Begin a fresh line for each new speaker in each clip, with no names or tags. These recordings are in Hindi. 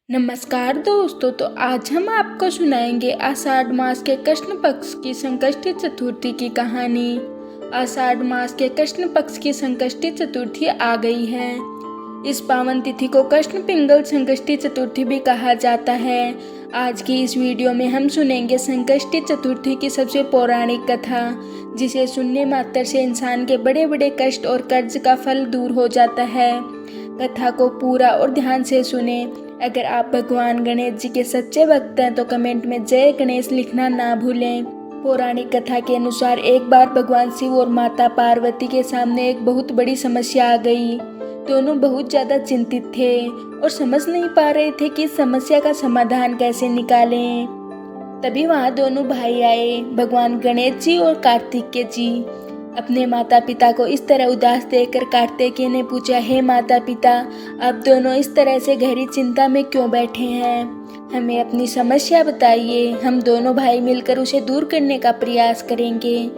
नमस्कार दोस्तों, तो आज हम आपको सुनाएंगे आषाढ़ मास के कृष्ण पक्ष की संकष्टी चतुर्थी की कहानी। आषाढ़ मास के कृष्ण पक्ष की संकष्टी चतुर्थी आ गई है। इस पावन तिथि को कृष्ण पिंगल संकष्टी चतुर्थी भी कहा जाता है। आज की इस वीडियो में हम सुनेंगे संकष्टी चतुर्थी की सबसे पौराणिक कथा, जिसे सुनने मात्र से इंसान के बड़े बड़े कष्ट और कर्ज का फल दूर हो जाता है। कथा को पूरा और ध्यान से सुने। अगर आप भगवान गणेश जी के सच्चे भक्त हैं तो कमेंट में जय गणेश लिखना ना भूलें। पौराणिक कथा के अनुसार एक बार भगवान शिव और माता पार्वती के सामने एक बहुत बड़ी समस्या आ गई। दोनों बहुत ज्यादा चिंतित थे और समझ नहीं पा रहे थे कि इस समस्या का समाधान कैसे निकालें। तभी वहाँ दोनों भाई आए, भगवान गणेश जी और कार्तिकेय जी। अपने माता पिता को इस तरह उदास देखकर कार्तिकेय ने पूछा, हे माता पिता, आप दोनों इस तरह से गहरी चिंता में क्यों बैठे हैं? हमें अपनी समस्या बताइए, हम दोनों भाई मिलकर उसे दूर करने का प्रयास करेंगे।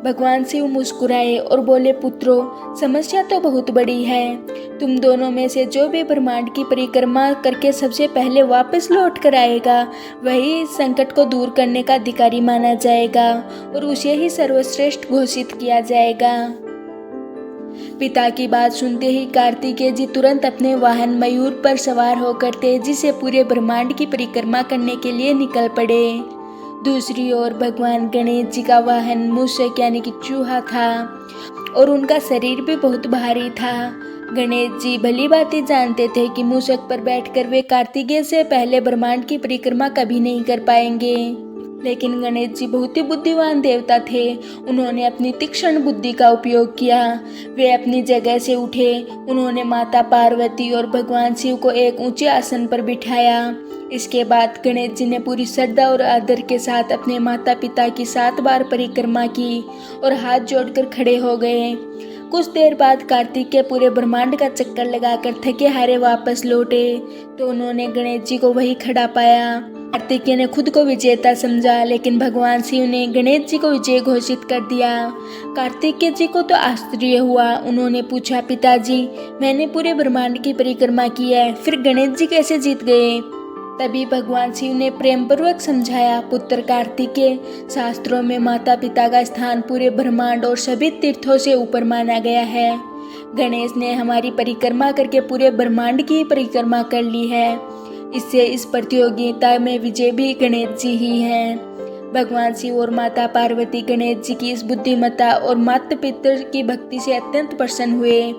भगवान शिव मुस्कुराए और बोले, पुत्रों, समस्या तो बहुत बड़ी है। तुम दोनों में से जो भी ब्रह्मांड की परिक्रमा करके सबसे पहले वापस लौट कर आएगा, वही इस संकट को दूर करने का अधिकारी माना जाएगा और उसे ही सर्वश्रेष्ठ घोषित किया जाएगा। पिता की बात सुनते ही कार्तिकेय जी तुरंत अपने वाहन मयूर पर सवार होकर तेजी से पूरे ब्रह्मांड की परिक्रमा करने के लिए निकल पड़े। दूसरी ओर भगवान गणेश जी का वाहन मूषक यानी कि चूहा था और उनका शरीर भी बहुत भारी था। गणेश जी भली भांति जानते थे कि मूषक पर बैठकर वे कार्तिकेय से पहले ब्रह्मांड की परिक्रमा कभी नहीं कर पाएंगे। लेकिन गणेश जी बहुत ही बुद्धिमान देवता थे। उन्होंने अपनी तीक्ष्ण बुद्धि का उपयोग किया। वे अपनी जगह से उठे। उन्होंने माता पार्वती और भगवान शिव को एक ऊंचे आसन पर बिठाया। इसके बाद गणेश जी ने पूरी श्रद्धा और आदर के साथ अपने माता पिता की 7 बार परिक्रमा की और हाथ जोड़कर खड़े हो गए। कुछ देर बाद कार्तिकेय पूरे ब्रह्मांड का चक्कर लगाकर थके हारे वापस लौटे तो उन्होंने गणेश जी को वही खड़ा पाया। कार्तिकेय ने खुद को विजेता समझा, लेकिन भगवान शिव ने गणेश जी को विजय घोषित कर दिया। कार्तिकेय जी को तो आश्चर्य हुआ। उन्होंने पूछा, पिताजी, मैंने पूरे ब्रह्मांड की परिक्रमा की है, फिर गणेश जी कैसे जीत गए? तभी भगवान शिव ने प्रेम पूर्वक समझाया, पुत्र कार्तिकेय, शास्त्रों में माता पिता का स्थान पूरे ब्रह्मांड और सभी तीर्थों से ऊपर माना गया है। गणेश ने हमारी परिक्रमा करके पूरे ब्रह्मांड की परिक्रमा कर ली है। इससे इस प्रतियोगिता में विजय भी गणेश जी ही हैं। भगवान शिव और माता पार्वती गणेश जी की इस बुद्धिमत्ता और माता पिता की भक्ति से अत्यंत प्रसन्न हुए।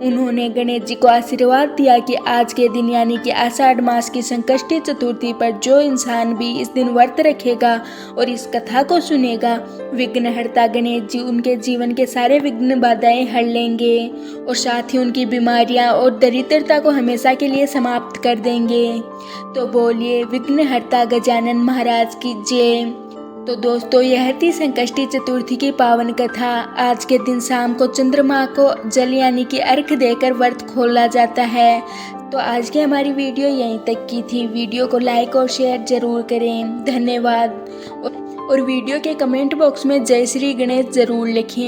उन्होंने गणेश जी को आशीर्वाद दिया कि आज के दिन यानी कि आषाढ़ मास की संकष्टी चतुर्थी पर जो इंसान भी इस दिन व्रत रखेगा और इस कथा को सुनेगा, विघ्नहर्ता गणेश जी उनके जीवन के सारे विघ्न बाधाएं हर लेंगे और साथ ही उनकी बीमारियां और दरिद्रता को हमेशा के लिए समाप्त कर देंगे। तो बोलिए विघ्नहर्ता गजानन महाराज की जय। तो दोस्तों, यह थी संकष्टी चतुर्थी की पावन कथा। आज के दिन शाम को चंद्रमा को जल यानी कि अर्घ देकर व्रत खोला जाता है। तो आज की हमारी वीडियो यहीं तक की थी। वीडियो को लाइक और शेयर जरूर करें। धन्यवाद। और वीडियो के कमेंट बॉक्स में जय श्री गणेश जरूर लिखें।